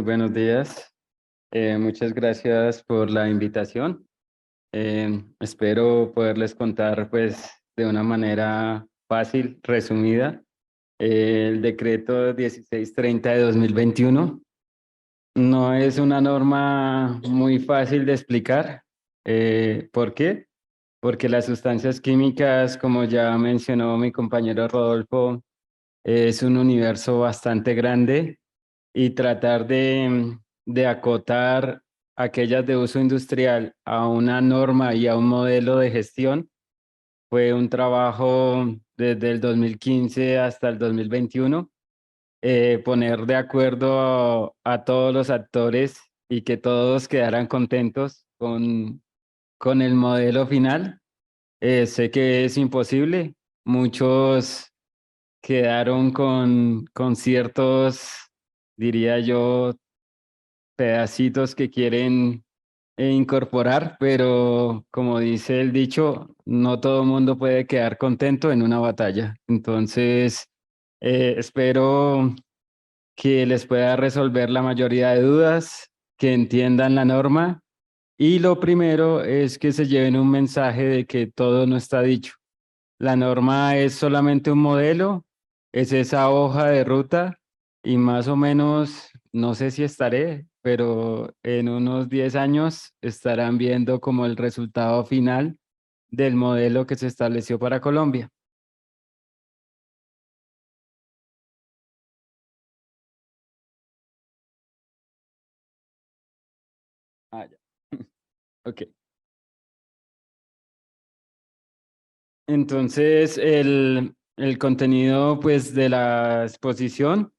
buenos días. Muchas gracias por la invitación. Espero poderles contar, pues, de una manera fácil, resumida, el decreto 1630 de 2021. No es una norma muy fácil de explicar. ¿Por qué? Porque las sustancias químicas, como ya mencionó mi compañero Rodolfo, es un universo bastante grande y tratar de acotar aquellas de uso industrial a una norma y a un modelo de gestión fue un trabajo desde el 2015 hasta el 2021. Poner de acuerdo a todos los actores y que todos quedaran contentos con el modelo final. Sé que es imposible. Muchos quedaron con ciertos, diría yo, pedacitos que quieren incorporar, pero como dice el dicho, no todo el mundo puede quedar contento en una batalla. Entonces, espero que les pueda resolver la mayoría de dudas, que entiendan la norma y lo primero es que se lleven un mensaje de que todo no está dicho. La norma es solamente un modelo, es esa hoja de ruta y más o menos, no sé si estaré, pero en unos 10 años estarán viendo como el resultado final del modelo que se estableció para Colombia. Ah, ya. Ok. Entonces, el contenido pues de la exposición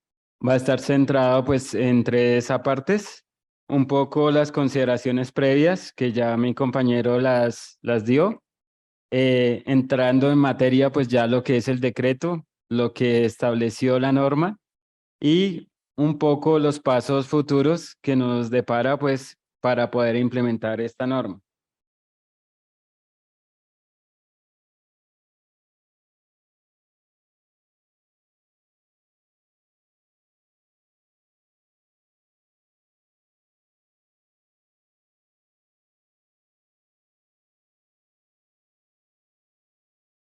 va a estar centrado pues en tres apartes, un poco las consideraciones previas que ya mi compañero las dio, entrando en materia pues ya lo que es el decreto, lo que estableció la norma y un poco los pasos futuros que nos depara pues para poder implementar esta norma.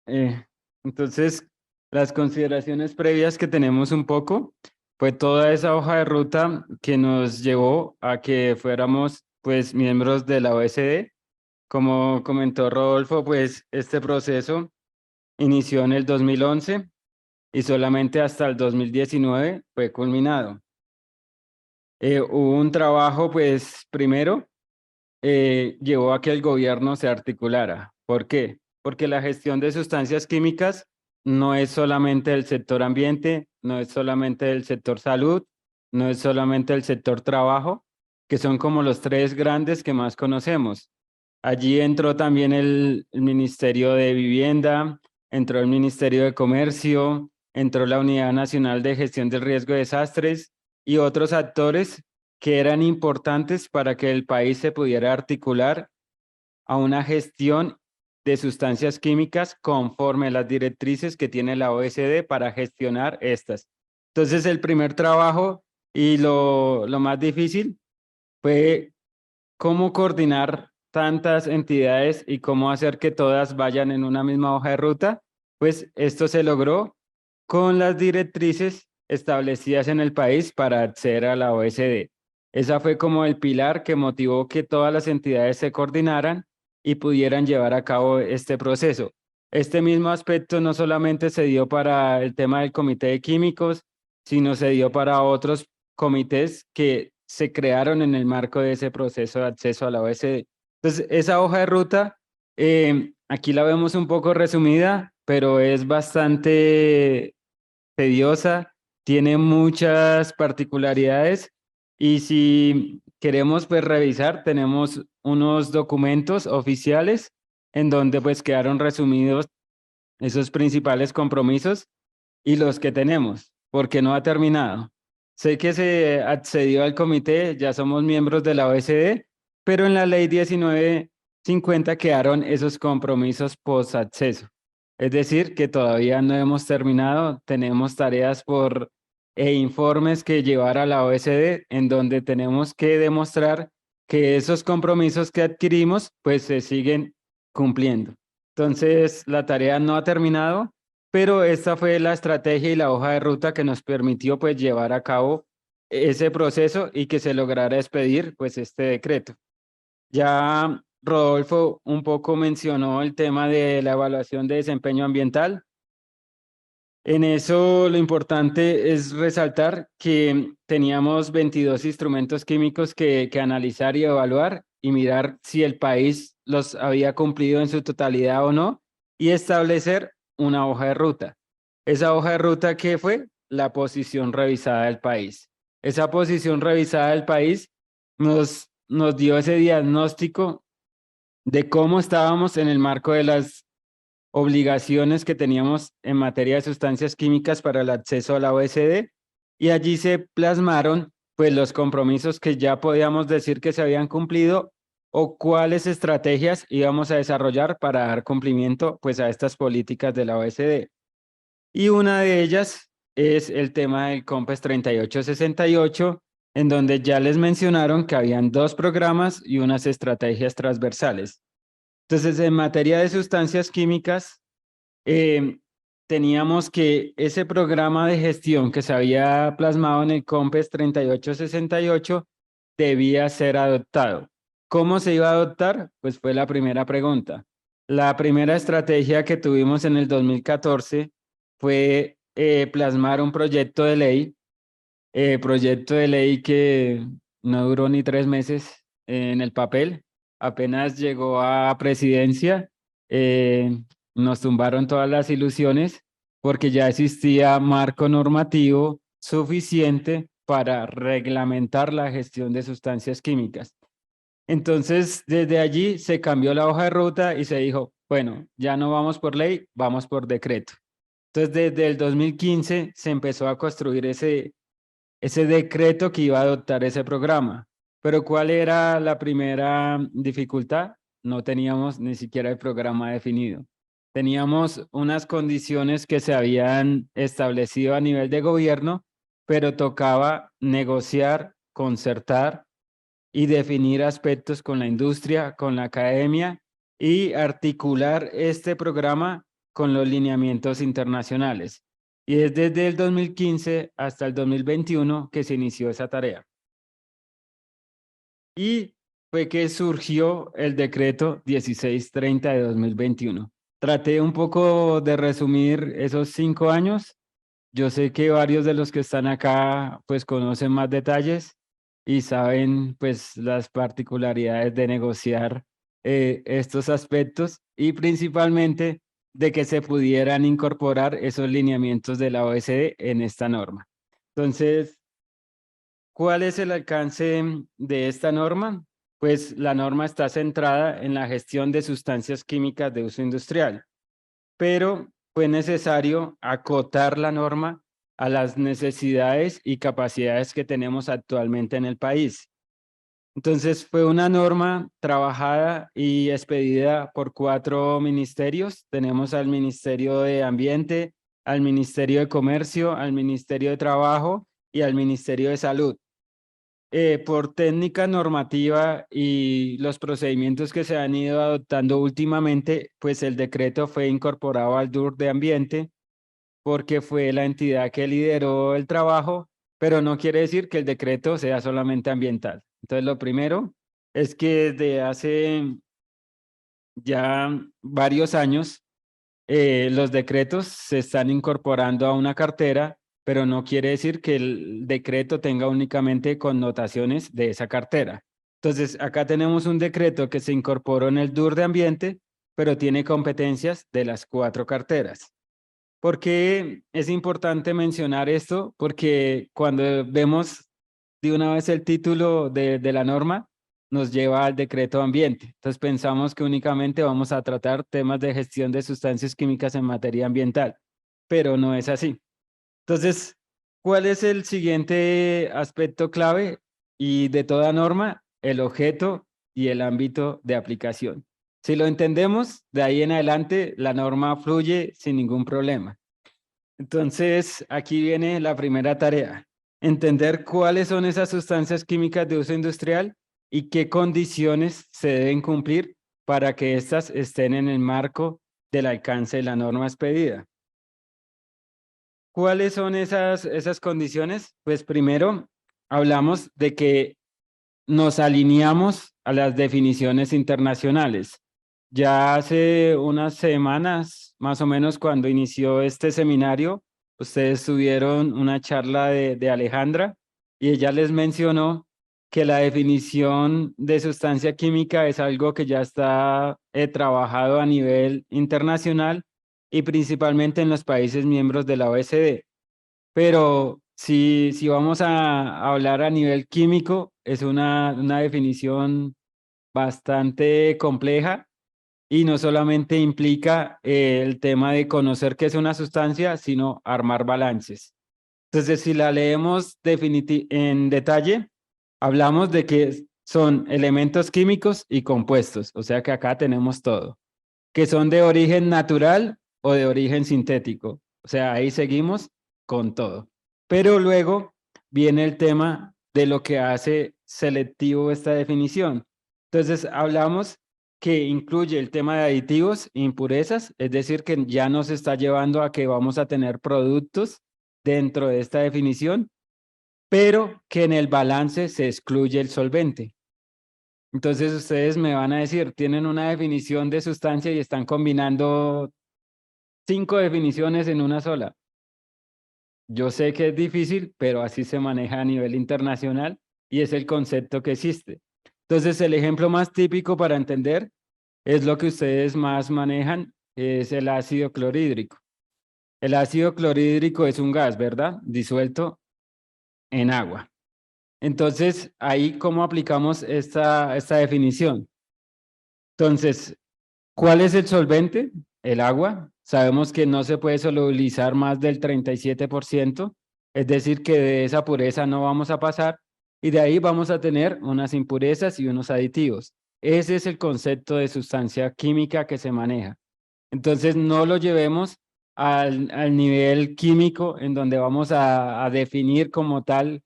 Eh, entonces, las consideraciones previas que tenemos un poco fue toda esa hoja de ruta que nos llevó a que fuéramos pues miembros de la OSD. Como comentó Rodolfo, pues este proceso inició en el 2011 y solamente hasta el 2019 fue culminado. Hubo un trabajo, pues primero, llevó a que el gobierno se articulara. ¿Por qué? Porque la gestión de sustancias químicas no es solamente del sector ambiente, no es solamente del sector salud, no es solamente del sector trabajo, que son como los tres grandes que más conocemos. Allí entró también el Ministerio de Vivienda, entró el Ministerio de Comercio, entró la Unidad Nacional de Gestión del Riesgo de Desastres y otros actores que eran importantes para que el país se pudiera articular a una gestión de sustancias químicas conforme a las directrices que tiene la OSD para gestionar estas. Entonces, el primer trabajo y lo más difícil fue cómo coordinar tantas entidades y cómo hacer que todas vayan en una misma hoja de ruta. Pues esto se logró con las directrices establecidas en el país para acceder a la OSD. Esa fue como el pilar que motivó que todas las entidades se coordinaran y pudieran llevar a cabo este proceso. Este mismo aspecto no solamente se dio para el tema del Comité de Químicos, sino se dio para otros comités que se crearon en el marco de ese proceso de acceso a la OSD. Entonces, esa hoja de ruta, aquí la vemos un poco resumida, pero es bastante tediosa, tiene muchas particularidades y si queremos pues revisar, tenemos unos documentos oficiales en donde pues quedaron resumidos esos principales compromisos y los que tenemos, porque no ha terminado. Sé que se accedió al comité, ya somos miembros de la OSD, pero en la ley 1950 quedaron esos compromisos post-acceso. Es decir, que todavía no hemos terminado, tenemos tareas por e informes que llevara la OECD, en donde tenemos que demostrar que esos compromisos que adquirimos pues se siguen cumpliendo. Entonces, la tarea no ha terminado, pero esta fue la estrategia y la hoja de ruta que nos permitió pues llevar a cabo ese proceso y que se lograra expedir pues este decreto. Ya Rodolfo un poco mencionó el tema de la evaluación de desempeño ambiental. En eso lo importante es resaltar que teníamos 22 instrumentos químicos que analizar y evaluar y mirar si el país los había cumplido en su totalidad o no y establecer una hoja de ruta. Esa hoja de ruta, ¿qué fue? La posición revisada del país. Esa posición revisada del país nos dio ese diagnóstico de cómo estábamos en el marco de las obligaciones que teníamos en materia de sustancias químicas para el acceso a la OECD y allí se plasmaron pues los compromisos que ya podíamos decir que se habían cumplido o cuáles estrategias íbamos a desarrollar para dar cumplimiento pues a estas políticas de la OECD. Y una de ellas es el tema del COMPES 3868, en donde ya les mencionaron que habían 2 programas y unas estrategias transversales. Entonces, en materia de sustancias químicas, teníamos que ese programa de gestión que se había plasmado en el COMPES 3868 debía ser adoptado. ¿Cómo se iba a adoptar? Pues fue la primera pregunta. La primera estrategia que tuvimos en el 2014 fue plasmar un proyecto de ley que no duró ni 3 meses en el papel, apenas llegó a presidencia, nos tumbaron todas las ilusiones porque ya existía marco normativo suficiente para reglamentar la gestión de sustancias químicas. Entonces, desde allí se cambió la hoja de ruta y se dijo, bueno, ya no vamos por ley, vamos por decreto. Entonces, desde el 2015 se empezó a construir ese decreto que iba a adoptar ese programa. Pero ¿cuál era la primera dificultad? No teníamos ni siquiera el programa definido. Teníamos unas condiciones que se habían establecido a nivel de gobierno, pero tocaba negociar, concertar y definir aspectos con la industria, con la academia y articular este programa con los lineamientos internacionales. Y es desde el 2015 hasta el 2021 que se inició esa tarea. Y fue que surgió el decreto 1630 de 2021. Traté un poco de resumir esos 5 años. Yo sé que varios de los que están acá pues conocen más detalles y saben pues las particularidades de negociar estos aspectos y principalmente de que se pudieran incorporar esos lineamientos de la OECD en esta norma. Entonces, ¿cuál es el alcance de esta norma? Pues la norma está centrada en la gestión de sustancias químicas de uso industrial, pero fue necesario acotar la norma a las necesidades y capacidades que tenemos actualmente en el país. Entonces fue una norma trabajada y expedida por 4 ministerios. Tenemos al Ministerio de Ambiente, al Ministerio de Comercio, al Ministerio de Trabajo y al Ministerio de Salud. Por técnica normativa y los procedimientos que se han ido adoptando últimamente, pues el decreto fue incorporado al DUR de Ambiente porque fue la entidad que lideró el trabajo, pero no quiere decir que el decreto sea solamente ambiental. Entonces, lo primero es que desde hace ya varios años, los decretos se están incorporando a una cartera, pero no quiere decir que el decreto tenga únicamente connotaciones de esa cartera. Entonces, acá tenemos un decreto que se incorporó en el DUR de Ambiente, pero tiene competencias de las 4 carteras. ¿Por qué es importante mencionar esto? Porque cuando vemos de una vez el título de la norma, nos lleva al decreto ambiente. Entonces pensamos que únicamente vamos a tratar temas de gestión de sustancias químicas en materia ambiental, pero no es así. Entonces, ¿cuál es el siguiente aspecto clave? Y de toda norma, el objeto y el ámbito de aplicación. Si lo entendemos, de ahí en adelante la norma fluye sin ningún problema. Entonces, aquí viene la primera tarea. Entender cuáles son esas sustancias químicas de uso industrial y qué condiciones se deben cumplir para que éstas estén en el marco del alcance de la norma expedida. ¿Cuáles son esas condiciones? Pues primero hablamos de que nos alineamos a las definiciones internacionales. Ya hace unas semanas, más o menos cuando inició este seminario, ustedes tuvieron una charla de Alejandra y ella les mencionó que la definición de sustancia química es algo que ya está trabajado a nivel internacional y principalmente en los países miembros de la OECD. Pero si vamos a hablar a nivel químico, es una definición bastante compleja y no solamente implica el tema de conocer qué es una sustancia, sino armar balances. Entonces, si la leemos en detalle, hablamos de que son elementos químicos y compuestos, o sea que acá tenemos todo, que son de origen natural o de origen sintético. O sea, ahí seguimos con todo. Pero luego viene el tema de lo que hace selectivo esta definición. Entonces, hablamos que incluye el tema de aditivos e impurezas, es decir, que ya nos está llevando a que vamos a tener productos dentro de esta definición, pero que en el balance se excluye el solvente. Entonces ustedes me van a decir, tienen una definición de sustancia y están combinando 5 definiciones en una sola. Yo sé que es difícil, pero así se maneja a nivel internacional y es el concepto que existe. Entonces el ejemplo más típico para entender es lo que ustedes más manejan, es el ácido clorhídrico. El ácido clorhídrico es un gas, ¿verdad? Disuelto en agua. Entonces, ahí, ¿cómo aplicamos esta definición? Entonces, ¿cuál es el solvente? El agua. Sabemos que no se puede solubilizar más del 37%, es decir, que de esa pureza no vamos a pasar y de ahí vamos a tener unas impurezas y unos aditivos. Ese es el concepto de sustancia química que se maneja. Entonces, no lo llevemos al nivel químico en donde vamos a definir como tal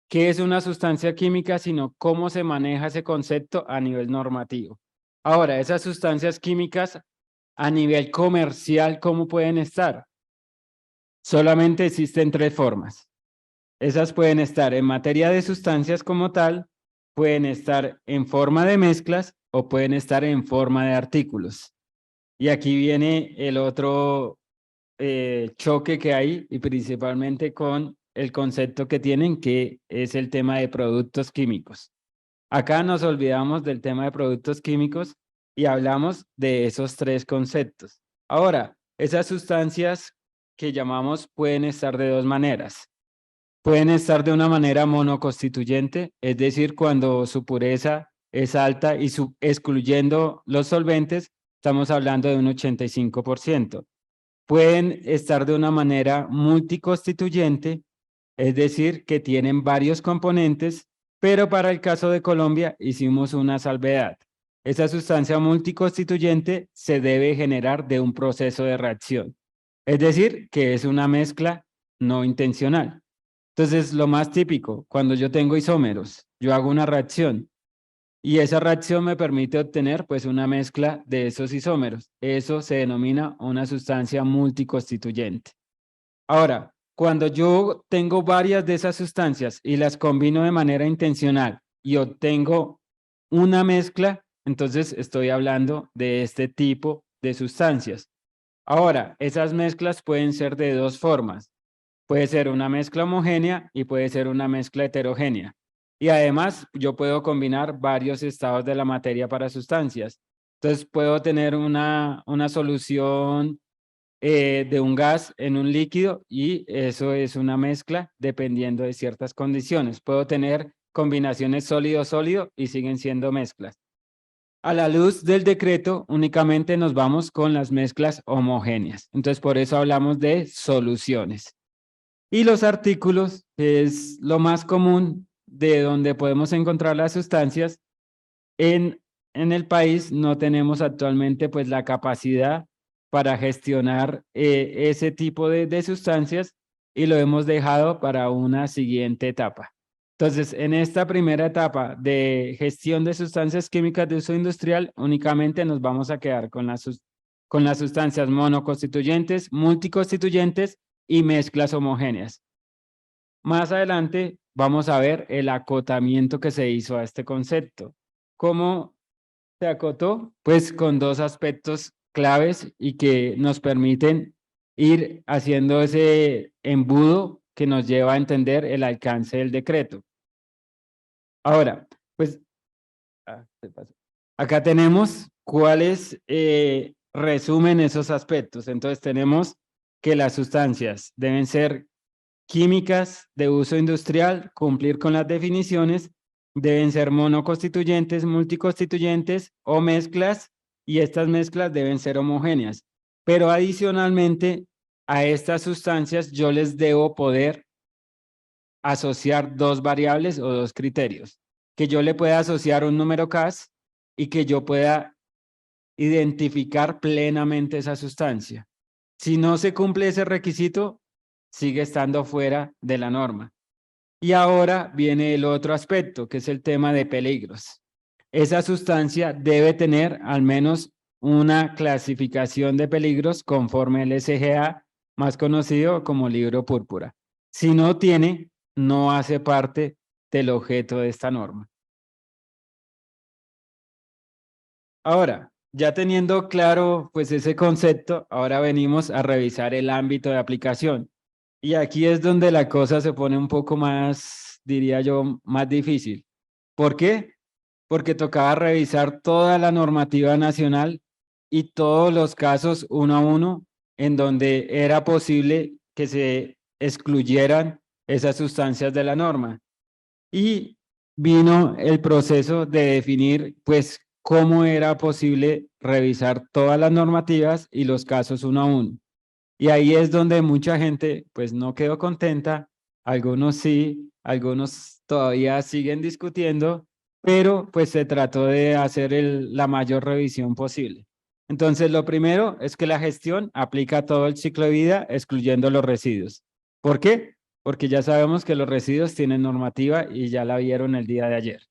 qué es una sustancia química, sino cómo se maneja ese concepto a nivel normativo. Ahora, esas sustancias químicas a nivel comercial, ¿cómo pueden estar? Solamente existen 3 formas. Esas pueden estar en materia de sustancias como tal, pueden estar en forma de mezclas o pueden estar en forma de artículos. Y aquí viene el otro choque que hay y principalmente con el concepto que tienen, que es el tema de productos químicos. Acá nos olvidamos del tema de productos químicos y hablamos de esos 3 conceptos. Ahora, esas sustancias que llamamos pueden estar de 2 maneras. Pueden estar de una manera monoconstituyente, es decir, cuando su pureza es alta y excluyendo los solventes, estamos hablando de un 85%. Pueden estar de una manera multiconstituyente, es decir, que tienen varios componentes, pero para el caso de Colombia hicimos una salvedad. Esa sustancia multiconstituyente se debe generar de un proceso de reacción, es decir, que es una mezcla no intencional. Entonces, lo más típico, cuando yo tengo isómeros, yo hago una reacción y esa reacción me permite obtener pues una mezcla de esos isómeros. Eso se denomina una sustancia multiconstituyente. Ahora, cuando yo tengo varias de esas sustancias y las combino de manera intencional y obtengo una mezcla, entonces estoy hablando de este tipo de sustancias. Ahora, esas mezclas pueden ser de 2 formas. Puede ser una mezcla homogénea y puede ser una mezcla heterogénea. Y además, yo puedo combinar varios estados de la materia para sustancias. Entonces, puedo tener una solución de un gas en un líquido y eso es una mezcla dependiendo de ciertas condiciones. Puedo tener combinaciones sólido-sólido y siguen siendo mezclas. A la luz del decreto, únicamente nos vamos con las mezclas homogéneas. Entonces, por eso hablamos de soluciones. Y los artículos, que es lo más común de donde podemos encontrar las sustancias, en el país no tenemos actualmente pues la capacidad para gestionar ese tipo de sustancias y lo hemos dejado para una siguiente etapa. Entonces, en esta primera etapa de gestión de sustancias químicas de uso industrial, únicamente nos vamos a quedar con las sustancias monoconstituyentes, multiconstituyentes y mezclas homogéneas. Más adelante vamos a ver el acotamiento que se hizo a este concepto. ¿Cómo se acotó? Pues con dos aspectos claves y que nos permiten ir haciendo ese embudo que nos lleva a entender el alcance del decreto. Ahora, pues, acá tenemos cuáles resumen esos aspectos. Entonces tenemos que las sustancias deben ser químicas de uso industrial, cumplir con las definiciones, deben ser monoconstituyentes, multiconstituyentes o mezclas, y estas mezclas deben ser homogéneas. Pero adicionalmente a estas sustancias yo les debo poder asociar dos variables o dos criterios, que yo le pueda asociar un número CAS y que yo pueda identificar plenamente esa sustancia. Si no se cumple ese requisito, sigue estando fuera de la norma. Y ahora viene el otro aspecto, que es el tema de peligros. Esa sustancia debe tener al menos una clasificación de peligros conforme el SGA, más conocido como libro púrpura. Si no tiene, no hace parte del objeto de esta norma. Ahora, ya teniendo claro pues ese concepto, ahora venimos a revisar el ámbito de aplicación. Y aquí es donde la cosa se pone un poco más, diría yo, más difícil. ¿Por qué? Porque tocaba revisar toda la normativa nacional y todos los casos uno a uno en donde era posible que se excluyeran esas sustancias de la norma. Y vino el proceso de definir, pues, cómo era posible revisar todas las normativas y los casos uno a uno. Y ahí es donde mucha gente, pues, no quedó contenta, algunos sí, algunos todavía siguen discutiendo, pero pues se trató de hacer la mayor revisión posible. Entonces, lo primero es que la gestión aplica todo el ciclo de vida, excluyendo los residuos. ¿Por qué? Porque ya sabemos que los residuos tienen normativa y ya la vieron el día de ayer.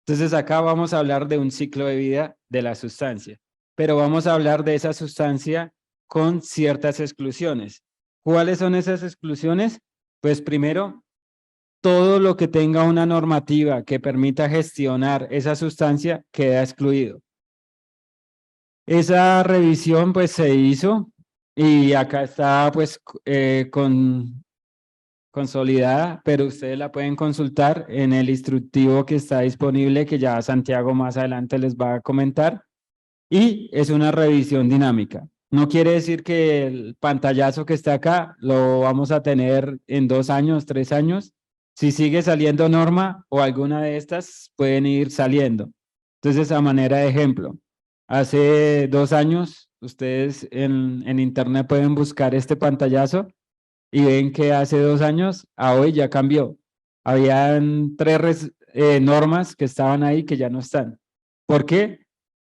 Entonces, acá vamos a hablar de un ciclo de vida de la sustancia, pero vamos a hablar de esa sustancia con ciertas exclusiones. ¿Cuáles son esas exclusiones? Pues primero, todo lo que tenga una normativa que permita gestionar esa sustancia queda excluido. Esa revisión pues se hizo y acá está pues consolidada, pero ustedes la pueden consultar en el instructivo que está disponible, que ya Santiago más adelante les va a comentar, y es una revisión dinámica. No quiere decir que el pantallazo que está acá lo vamos a tener en 2 años, 3 años. Si sigue saliendo norma o alguna de estas, pueden ir saliendo. Entonces, a manera de ejemplo, hace 2 años, ustedes en internet pueden buscar este pantallazo y ven que hace 2 años a hoy ya cambió. Habían 3 normas que estaban ahí que ya no están. ¿Por qué?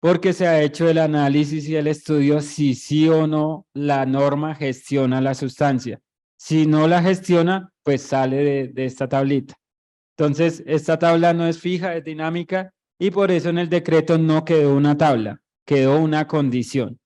Porque se ha hecho el análisis y el estudio si sí o no la norma gestiona la sustancia. Si no la gestiona, pues sale de esta tablita. Entonces, esta tabla no es fija, es dinámica, y por eso en el decreto no quedó una tabla, quedó una condición.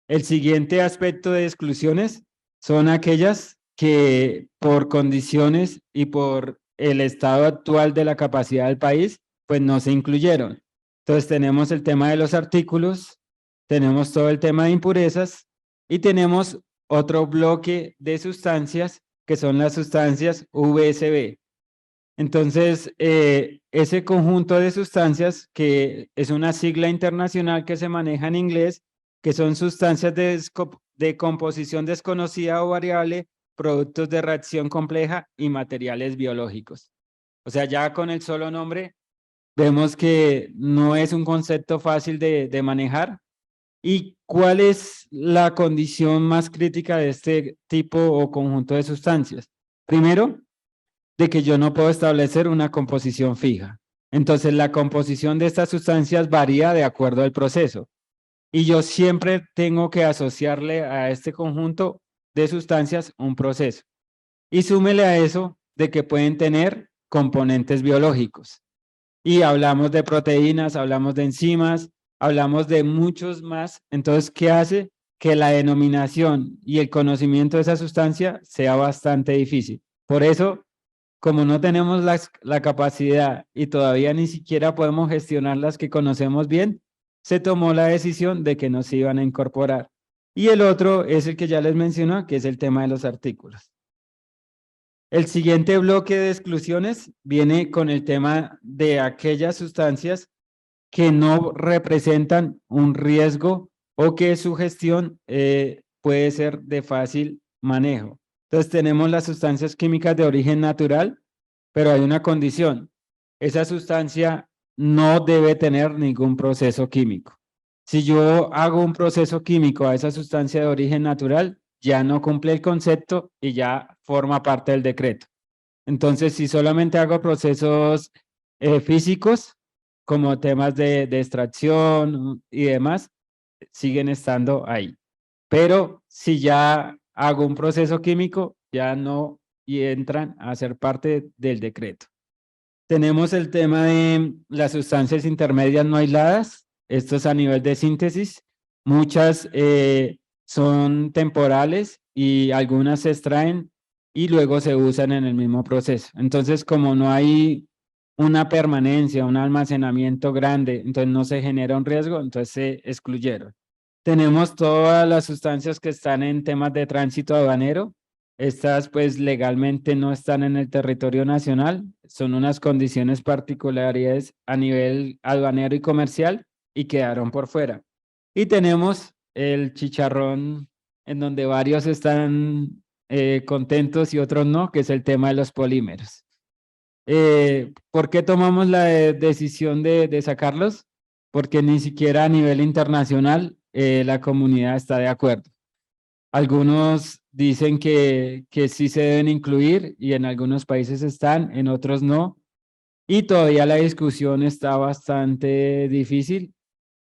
El siguiente aspecto de exclusiones son aquellas que por condiciones y por el estado actual de la capacidad del país, pues no se incluyeron. Entonces tenemos el tema de los artículos, tenemos todo el tema de impurezas y tenemos otro bloque de sustancias que son las sustancias VSB. Entonces, ese conjunto de sustancias, que es una sigla internacional que se maneja en inglés, que son sustancias de composición desconocida o variable, productos de reacción compleja y materiales biológicos. O sea, ya con el solo nombre, vemos que no es un concepto fácil de manejar. ¿Y cuál es la condición más crítica de este tipo o conjunto de sustancias? Primero, de que yo no puedo establecer una composición fija. Entonces, la composición de estas sustancias varía de acuerdo al proceso. y yo siempre tengo que asociarle a este conjunto de sustancias un proceso. Y súmele a eso de que pueden tener componentes biológicos. Y hablamos de proteínas, hablamos de enzimas, hablamos de muchos más. Entonces, ¿qué hace? Que la denominación y el conocimiento de esa sustancia sea bastante difícil. Por eso, como no tenemos la capacidad y todavía ni siquiera podemos gestionar las que conocemos bien, se tomó la decisión de que no se iban a incorporar. Y el otro es el que ya les mencioné, que es el tema de los artículos. El siguiente bloque de exclusiones viene con el tema de aquellas sustancias que no representan un riesgo o que su gestión puede ser de fácil manejo. Entonces tenemos las sustancias químicas de origen natural, pero hay una condición. Esa sustancia no debe tener ningún proceso químico. Si yo hago un proceso químico a esa sustancia de origen natural, ya no cumple el concepto y ya forma parte del decreto. Entonces, si solamente hago procesos físicos, como temas de extracción y demás, siguen estando ahí. Pero si ya hago un proceso químico, ya no y entran a ser parte del decreto. Tenemos el tema de las sustancias intermedias no aisladas. Esto es a nivel de síntesis. Muchas son temporales y algunas se extraen y luego se usan en el mismo proceso. Entonces, como no hay una permanencia, un almacenamiento grande, entonces no se genera un riesgo, entonces se excluyeron. Tenemos todas las sustancias que están en temas de tránsito aduanero. Estas pues legalmente no están en el territorio nacional, son unas condiciones particulares a nivel aduanero y comercial y quedaron por fuera. Y tenemos el chicharrón en donde varios están contentos y otros no, que es el tema de los polímeros. ¿Por qué tomamos la decisión de sacarlos? Porque ni siquiera a nivel internacional la comunidad está de acuerdo. Algunos dicen que sí se deben incluir y en algunos países están, en otros no. Y todavía la discusión está bastante difícil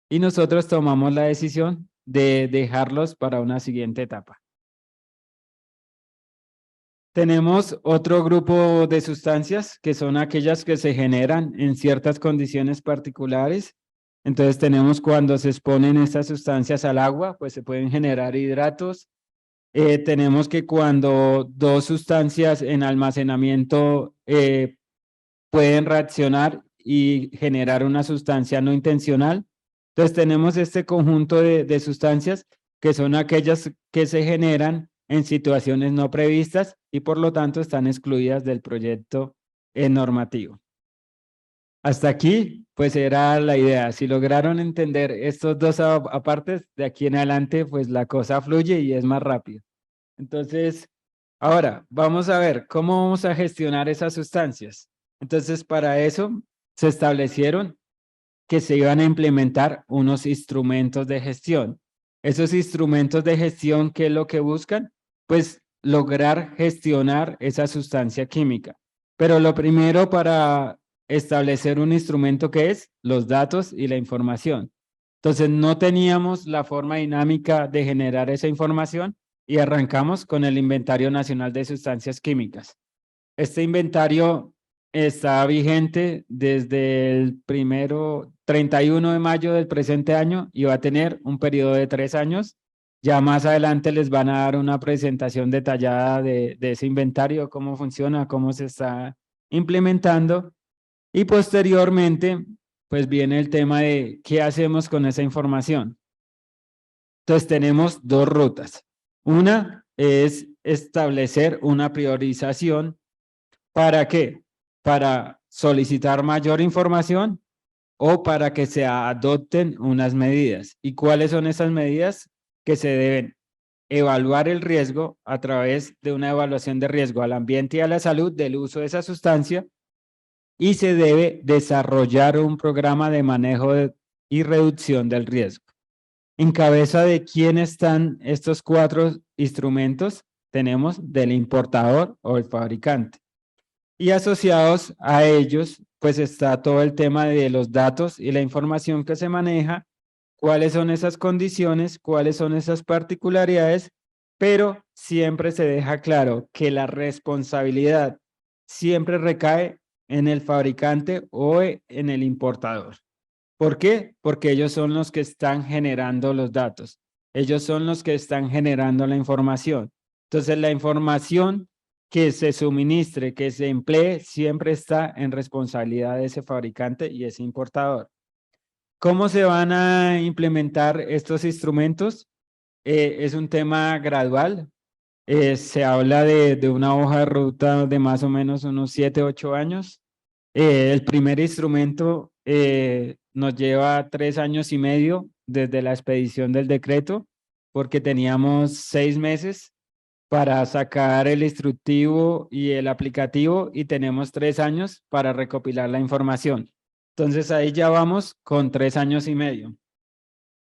y nosotros tomamos la decisión de dejarlos para una siguiente etapa. Tenemos otro grupo de sustancias que son aquellas que se generan en ciertas condiciones particulares. Entonces tenemos cuando se exponen estas sustancias al agua, pues se pueden generar hidratos. Tenemos que cuando dos sustancias en almacenamiento pueden reaccionar y generar una sustancia no intencional. Entonces tenemos este conjunto de sustancias que son aquellas que se generan en situaciones no previstas y por lo tanto están excluidas del proyecto normativo. Hasta aquí, pues era la idea. Si lograron entender estos dos apartes, de aquí en adelante, pues la cosa fluye y es más rápido. Entonces, ahora vamos a ver cómo vamos a gestionar esas sustancias. Entonces, para eso se establecieron que se iban a implementar unos instrumentos de gestión. Esos instrumentos de gestión, ¿qué es lo que buscan? Pues lograr gestionar esa sustancia química. Pero lo primero para establecer un instrumento que es los datos y la información. Entonces, no teníamos la forma dinámica de generar esa información y arrancamos con el Inventario Nacional de Sustancias Químicas. Este inventario está vigente desde el 31 de mayo del presente año y va a tener un periodo de 3 años. Ya más adelante les van a dar una presentación detallada de ese inventario, cómo funciona, cómo se está implementando. Y posteriormente, pues viene el tema de qué hacemos con esa información. Entonces tenemos dos rutas. Una es establecer una priorización. ¿Para qué? Para solicitar mayor información o para que se adopten unas medidas. ¿Y cuáles son esas medidas? Que se deben evaluar el riesgo a través de una evaluación de riesgo al ambiente y a la salud del uso de esa sustancia y se debe desarrollar un programa de manejo y reducción del riesgo. En cabeza de quién están estos 4 instrumentos, tenemos del importador o el fabricante. Y asociados a ellos, pues está todo el tema de los datos y la información que se maneja cuáles son esas condiciones, cuáles son esas particularidades, pero siempre se deja claro que la responsabilidad siempre recae en el fabricante o en el importador. ¿Por qué? Porque ellos son los que están generando los datos. Ellos son los que están generando la información. Entonces, la información que se suministre, que se emplee, siempre está en responsabilidad de ese fabricante y ese importador. ¿Cómo se van a implementar estos instrumentos? Es un tema gradual. Se habla de una hoja de ruta de más o menos unos 7, 8 años. El primer instrumento nos lleva 3 años y medio desde la expedición del decreto, porque teníamos 6 meses para sacar el instructivo y el aplicativo y tenemos 3 años para recopilar la información. Entonces ahí ya vamos con 3 años y medio.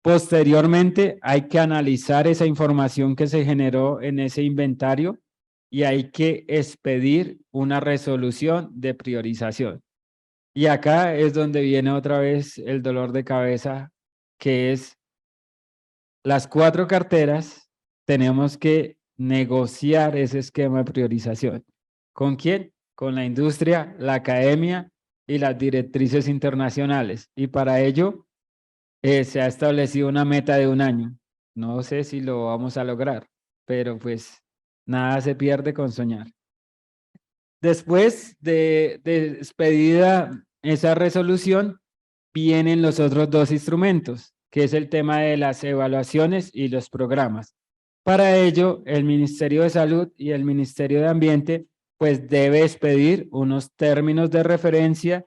Posteriormente hay que analizar esa información que se generó en ese inventario y hay que expedir una resolución de priorización. Y acá es donde viene otra vez el dolor de cabeza, que es las 4 carteras, tenemos que negociar ese esquema de priorización. ¿Con quién? Con la industria, la academia y las directrices internacionales. Y para ello se ha establecido una meta de 1 año. No sé si lo vamos a lograr, pero pues nada se pierde con soñar. Después de expedida esa resolución, vienen los otros 2 instrumentos, que es el tema de las evaluaciones y los programas. Para ello, el Ministerio de Salud y el Ministerio de Ambiente, pues debe expedir unos términos de referencia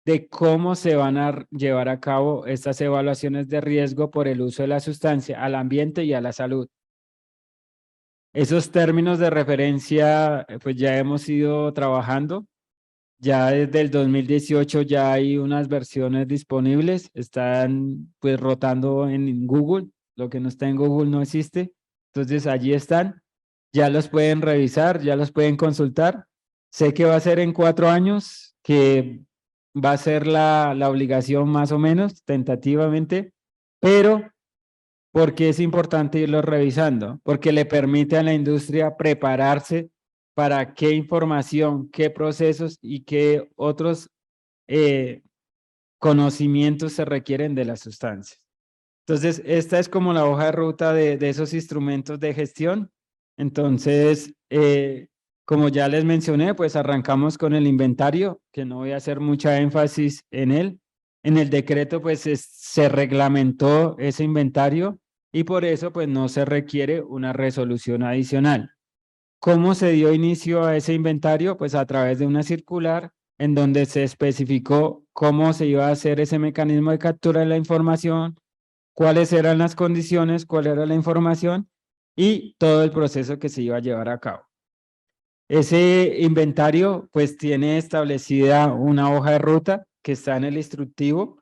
de cómo se van a llevar a cabo estas evaluaciones de riesgo por el uso de la sustancia al ambiente y a la salud. Esos términos de referencia, pues ya hemos ido trabajando. Ya desde el 2018 ya hay unas versiones disponibles, están pues rotando en Google, lo que no está en Google no existe, entonces allí están, ya los pueden revisar, ya los pueden consultar. Sé que va a ser en 4 años, que va a ser la obligación más o menos, tentativamente, pero ¿por qué es importante irlo revisando? Porque le permite a la industria prepararse para qué información, qué procesos y qué otros conocimientos se requieren de las sustancias. Entonces, esta es como la hoja de ruta de esos instrumentos de gestión. Entonces, como ya les mencioné, pues arrancamos con el inventario, que no voy a hacer mucha énfasis en él. En el decreto, pues se reglamentó ese inventario y por eso, pues no se requiere una resolución adicional. ¿Cómo se dio inicio a ese inventario? Pues a través de una circular en donde se especificó cómo se iba a hacer ese mecanismo de captura de la información, cuáles eran las condiciones, cuál era la información y todo el proceso que se iba a llevar a cabo. Ese inventario pues tiene establecida una hoja de ruta que está en el instructivo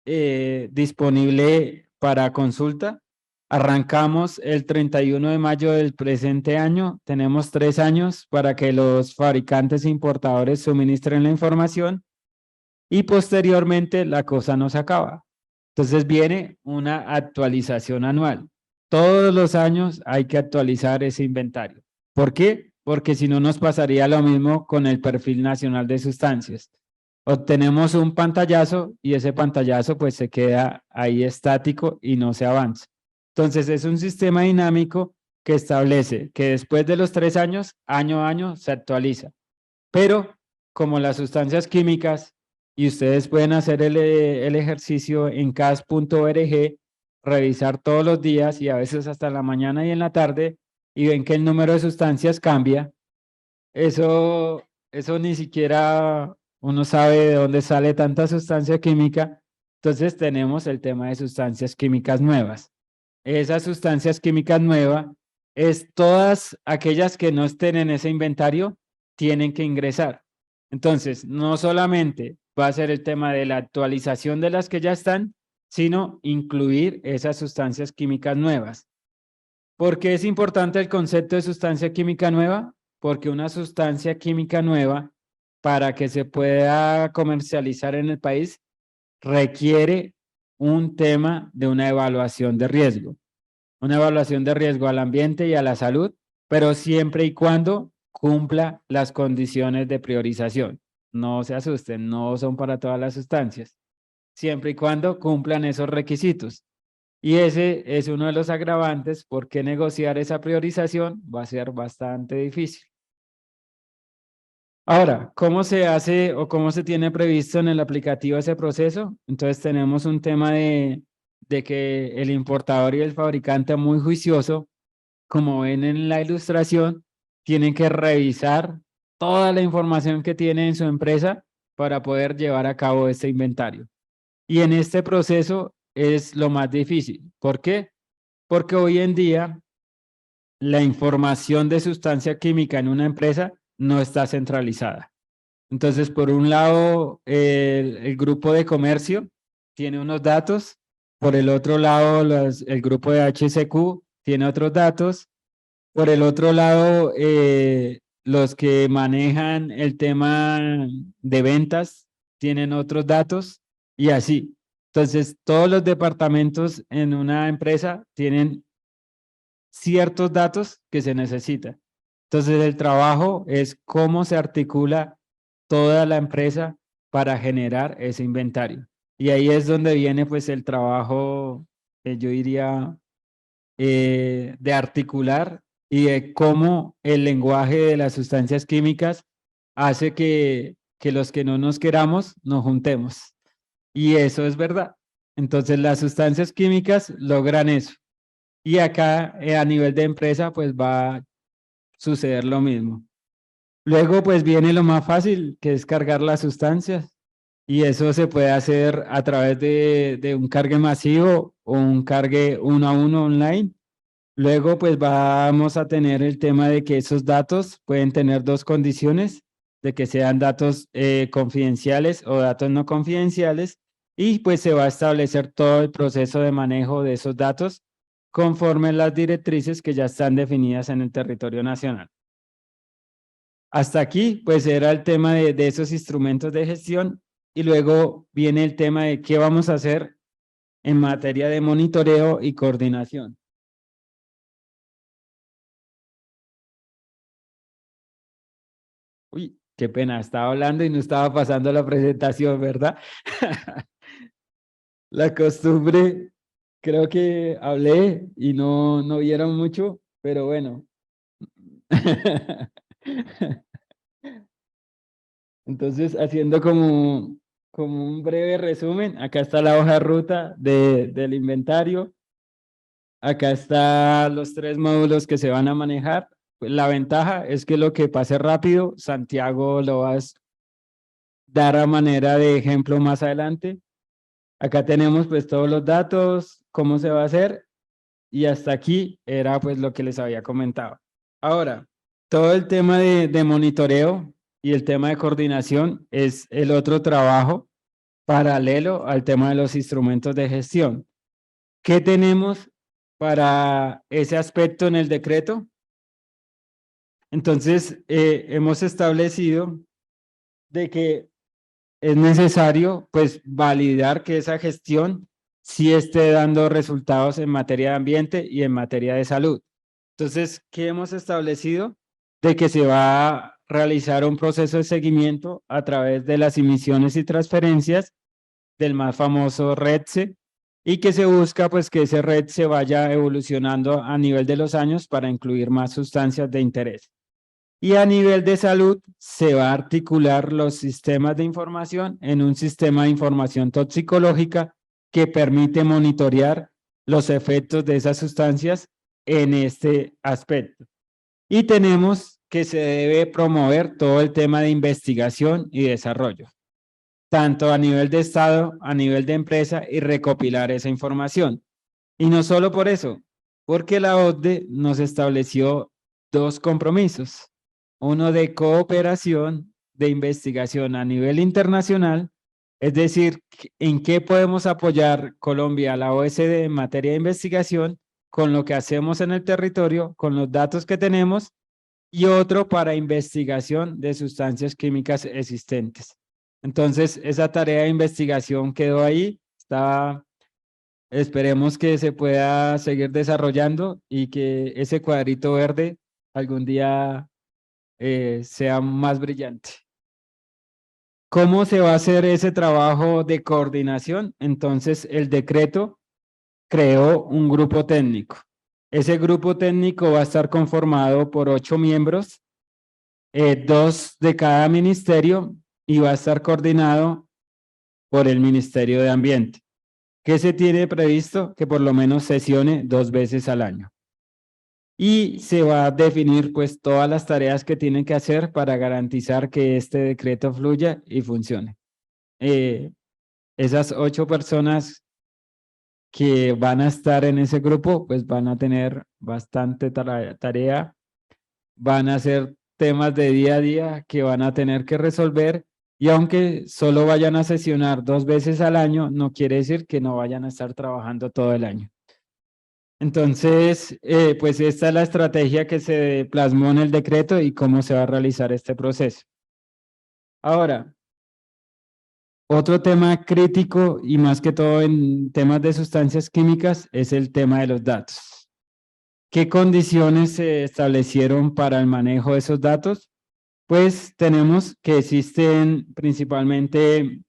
disponible para consulta. Arrancamos el 31 de mayo del presente año. Tenemos 3 años para que los fabricantes e importadores suministren la información y posteriormente la cosa no se acaba. Entonces viene una actualización anual. Todos los años hay que actualizar ese inventario. ¿Por qué? Porque si no nos pasaría lo mismo con el perfil nacional de sustancias. Obtenemos un pantallazo y ese pantallazo pues se queda ahí estático y no se avanza. Entonces es un sistema dinámico que establece que después de los 3 años, año a año, se actualiza. Pero como las sustancias químicas, y ustedes pueden hacer el ejercicio en cas.org, revisar todos los días y a veces hasta la mañana y en la tarde, y ven que el número de sustancias cambia. Eso ni siquiera uno sabe de dónde sale tanta sustancia química. Entonces tenemos el tema de sustancias químicas nuevas. Esas sustancias químicas nuevas es todas aquellas que no estén en ese inventario tienen que ingresar. Entonces, no solamente va a ser el tema de la actualización de las que ya están, sino incluir esas sustancias químicas nuevas. ¿Por qué es importante el concepto de sustancia química nueva? Porque una sustancia química nueva, para que se pueda comercializar en el país, requiere un tema de una evaluación de riesgo. Una evaluación de riesgo al ambiente y a la salud, pero siempre y cuando cumpla las condiciones de priorización. No se asusten, no son para todas las sustancias, siempre y cuando cumplan esos requisitos. Y ese es uno de los agravantes porque negociar esa priorización va a ser bastante difícil. Ahora, ¿cómo se hace o cómo se tiene previsto en el aplicativo ese proceso? Entonces tenemos un tema de que el importador y el fabricante muy juicioso, como ven en la ilustración, tienen que revisar toda la información que tiene en su empresa para poder llevar a cabo este inventario. Y en este proceso es lo más difícil. ¿Por qué? Porque hoy en día la información de sustancia química en una empresa no está centralizada. Entonces, por un lado, el grupo de comercio tiene unos datos, por el otro lado, el grupo de HSQ tiene otros datos, por el otro lado, los que manejan el tema de ventas tienen otros datos y así. Entonces, todos los departamentos en una empresa tienen ciertos datos que se necesitan. Entonces, el trabajo es cómo se articula toda la empresa para generar ese inventario. Y ahí es donde viene pues el trabajo, yo diría, de articular y de cómo el lenguaje de las sustancias químicas hace que los que no nos queramos nos juntemos. Y eso es verdad. Entonces las sustancias químicas logran eso. Y acá a nivel de empresa pues va a suceder lo mismo. Luego pues viene lo más fácil, que es cargar las sustancias. Y eso se puede hacer a través de un cargue masivo o un cargue uno a uno online. Luego pues vamos a tener el tema de que esos datos pueden tener dos condiciones, de que sean datos confidenciales o datos no confidenciales. Y pues se va a establecer todo el proceso de manejo de esos datos conforme las directrices que ya están definidas en el territorio nacional. Hasta aquí, pues era el tema de esos instrumentos de gestión y luego viene el tema de qué vamos a hacer en materia de monitoreo y coordinación. Uy, qué pena, estaba hablando y no estaba pasando la presentación, ¿verdad? La costumbre, creo que hablé y no vieron mucho, pero bueno. Entonces, haciendo como un breve resumen, acá está la hoja de ruta del inventario. Acá están los 3 módulos que se van a manejar. La ventaja es que lo que pase rápido, Santiago lo vas a dar a manera de ejemplo más adelante. Acá tenemos pues todos los datos, cómo se va a hacer y hasta aquí era pues lo que les había comentado. Ahora, todo el tema de monitoreo y el tema de coordinación es el otro trabajo paralelo al tema de los instrumentos de gestión. ¿Qué tenemos para ese aspecto en el decreto? Entonces, hemos establecido de que es necesario pues validar que esa gestión sí esté dando resultados en materia de ambiente y en materia de salud. Entonces, ¿qué hemos establecido? De que se va a realizar un proceso de seguimiento a través de las emisiones y transferencias del más famoso REDSE y que se busca pues que ese REDSE vaya evolucionando a nivel de los años para incluir más sustancias de interés. Y a nivel de salud se va a articular los sistemas de información en un sistema de información toxicológica que permite monitorear los efectos de esas sustancias en este aspecto. Y tenemos que se debe promover todo el tema de investigación y desarrollo, tanto a nivel de Estado, a nivel de empresa y recopilar esa información. Y no solo por eso, porque la OCDE nos estableció 2 compromisos, uno de cooperación de investigación a nivel internacional, es decir, en qué podemos apoyar Colombia a la OSD en materia de investigación con lo que hacemos en el territorio, con los datos que tenemos, y otro para investigación de sustancias químicas existentes. Entonces, esa tarea de investigación quedó ahí, está Esperemos que se pueda seguir desarrollando y que ese cuadrito verde algún día sea más brillante. ¿Cómo se va a hacer ese trabajo de coordinación? Entonces, el decreto creó un grupo técnico. Ese grupo técnico va a estar conformado por 8 miembros, 2 de cada ministerio, y va a estar coordinado por el Ministerio de Ambiente. ¿Qué se tiene previsto? Que por lo menos sesione 2 veces al año. Y se va a definir pues todas las tareas que tienen que hacer para garantizar que este decreto fluya y funcione. Esas 8 personas que van a estar en ese grupo pues van a tener bastante tarea, van a ser temas de día a día que van a tener que resolver, y aunque solo vayan a sesionar 2 veces al año, no quiere decir que no vayan a estar trabajando todo el año. Entonces, pues esta es la estrategia que se plasmó en el decreto y cómo se va a realizar este proceso. Ahora, otro tema crítico y más que todo en temas de sustancias químicas es el tema de los datos. ¿Qué condiciones se establecieron para el manejo de esos datos? Pues tenemos que existen principalmente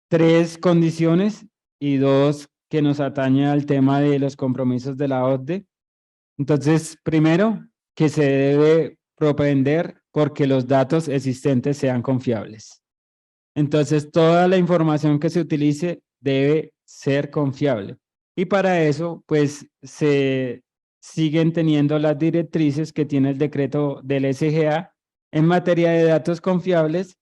3 condiciones y 2 que nos atañen al tema de los compromisos de la OCDE. Entonces, primero, que se debe propender porque los datos existentes sean confiables. Entonces, toda la información que se utilice debe ser confiable. Y para eso, pues, se siguen teniendo las directrices que tiene el decreto del SGA en materia de datos confiables,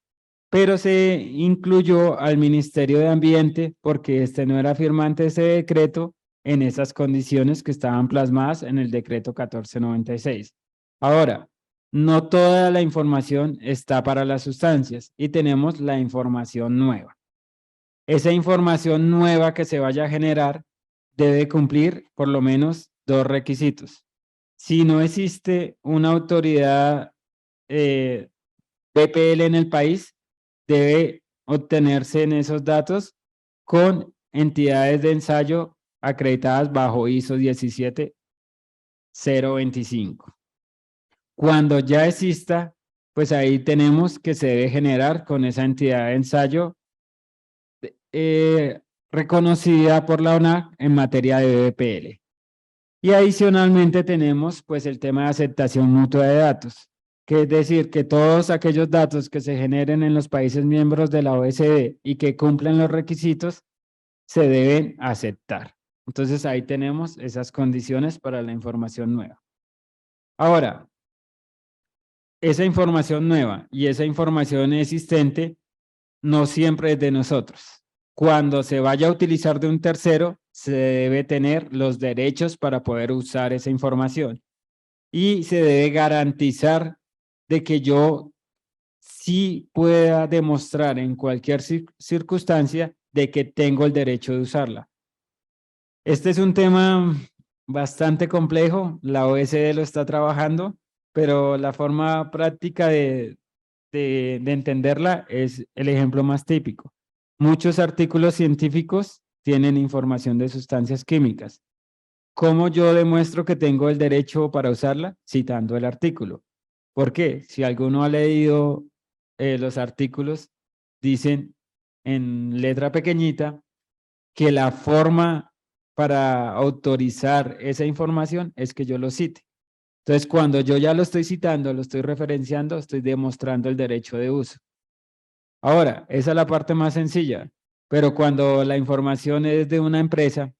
pero se incluyó al Ministerio de Ambiente porque este no era firmante de ese decreto en esas condiciones que estaban plasmadas en el decreto 1496. Ahora, no toda la información está para las sustancias y tenemos la información nueva. Esa información nueva que se vaya a generar debe cumplir por lo menos 2 requisitos. Si no existe una autoridad BPL en el país, debe obtenerse en esos datos con entidades de ensayo acreditadas bajo ISO 17025. Cuando ya exista, pues ahí tenemos que se debe generar con esa entidad de ensayo reconocida por la ONAC en materia de BPL. Y adicionalmente tenemos pues el tema de aceptación mutua de datos, que es decir, que todos aquellos datos que se generen en los países miembros de la OECD y que cumplen los requisitos se deben aceptar. Entonces ahí tenemos esas condiciones para la información nueva. Ahora, esa información nueva y esa información existente no siempre es de nosotros. Cuando se vaya a utilizar de un tercero, se debe tener los derechos para poder usar esa información y se debe garantizar de que yo sí pueda demostrar en cualquier circunstancia de que tengo el derecho de usarla. Este es un tema bastante complejo, la OECD lo está trabajando, pero la forma práctica de entenderla es el ejemplo más típico. Muchos artículos científicos tienen información de sustancias químicas. ¿Cómo yo demuestro que tengo el derecho para usarla? Citando el artículo. ¿Por qué? Si alguno ha leído los artículos, dicen en letra pequeñita que la forma para autorizar esa información es que yo lo cite. Entonces, cuando yo ya lo estoy citando, lo estoy referenciando, estoy demostrando el derecho de uso. Ahora, esa es la parte más sencilla, pero cuando la información es de una empresa,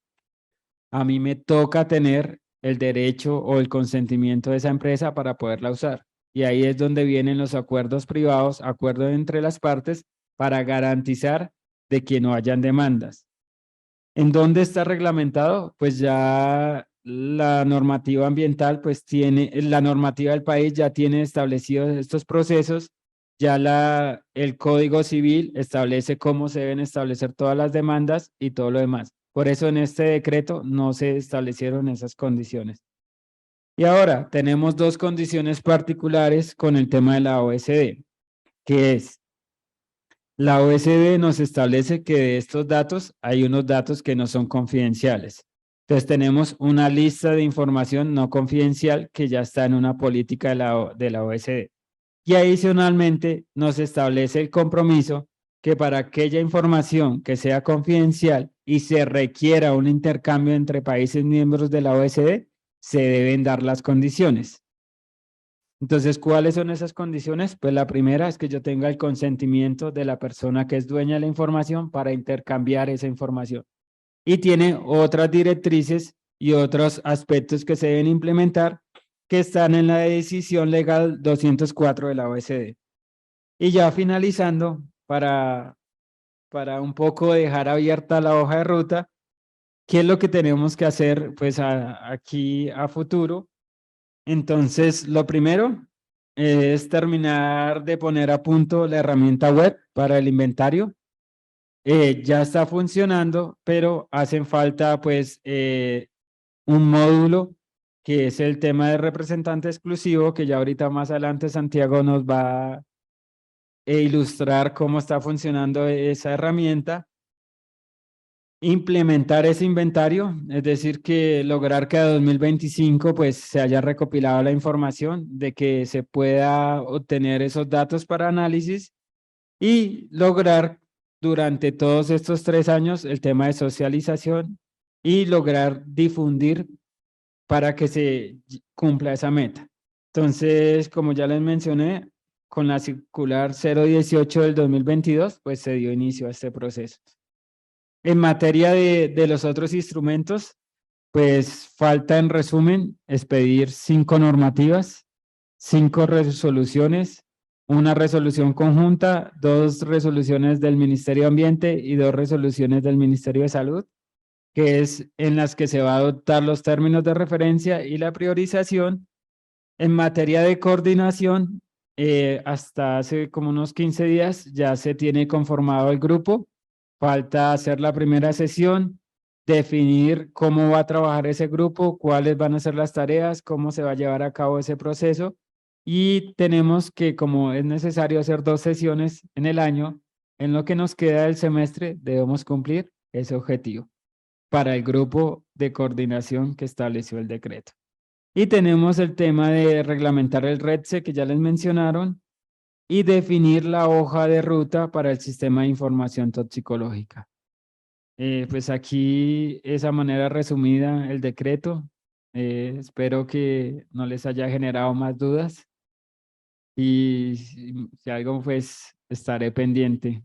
a mí me toca tener el derecho o el consentimiento de esa empresa para poderla usar. Y ahí es donde vienen los acuerdos privados, acuerdos entre las partes para garantizar de que no hayan demandas. ¿En dónde está reglamentado? Pues ya la normativa ambiental, pues tiene, la normativa del país ya tiene establecidos estos procesos, ya el Código Civil establece cómo se deben establecer todas las demandas y todo lo demás. Por eso en este decreto no se establecieron esas condiciones. Y ahora tenemos 2 condiciones particulares con el tema de la OSD, que es La OSD nos establece que de estos datos hay unos datos que no son confidenciales. Entonces tenemos una lista de información no confidencial que ya está en una política de la OSD. Y adicionalmente nos establece el compromiso que para aquella información que sea confidencial y se requiera un intercambio entre países miembros de la OSD, se deben dar las condiciones. Entonces, ¿cuáles son esas condiciones? Pues la primera es que yo tenga el consentimiento de la persona que es dueña de la información para intercambiar esa información. Y tiene otras directrices y otros aspectos que se deben implementar que están en la decisión legal 204 de la OSD. Y ya finalizando, para un poco dejar abierta la hoja de ruta, ¿qué es lo que tenemos que hacer pues aquí a futuro? Entonces, lo primero es terminar de poner a punto la herramienta web para el inventario. Ya está funcionando, pero hacen falta pues un módulo que es el tema de representante exclusivo, que ya ahorita más adelante Santiago nos va a ilustrar cómo está funcionando esa herramienta. Implementar ese inventario, es decir, que lograr que a 2025 pues se haya recopilado la información de que se pueda obtener esos datos para análisis y lograr durante todos estos 3 años el tema de socialización y lograr difundir para que se cumpla esa meta. Entonces, como ya les mencioné, con la circular 018 del 2022, pues se dio inicio a este proceso. En materia de los otros instrumentos, pues falta en resumen expedir 5 normativas, 5 resoluciones, una resolución conjunta, 2 resoluciones del Ministerio de Ambiente y 2 resoluciones del Ministerio de Salud, que es en las que se va a adoptar los términos de referencia y la priorización. En materia de coordinación, hasta hace como unos 15 días ya se tiene conformado el grupo. Falta hacer la primera sesión, definir cómo va a trabajar ese grupo, cuáles van a ser las tareas, cómo se va a llevar a cabo ese proceso. Y tenemos que, como es necesario hacer 2 sesiones en el año, en lo que nos queda del semestre, debemos cumplir ese objetivo para el grupo de coordinación que estableció el decreto. Y tenemos el tema de reglamentar el RETSE que ya les mencionaron y definir la hoja de ruta para el sistema de información toxicológica. Pues aquí, esa manera resumida, el decreto. Espero que no les haya generado más dudas y si algo, pues estaré pendiente.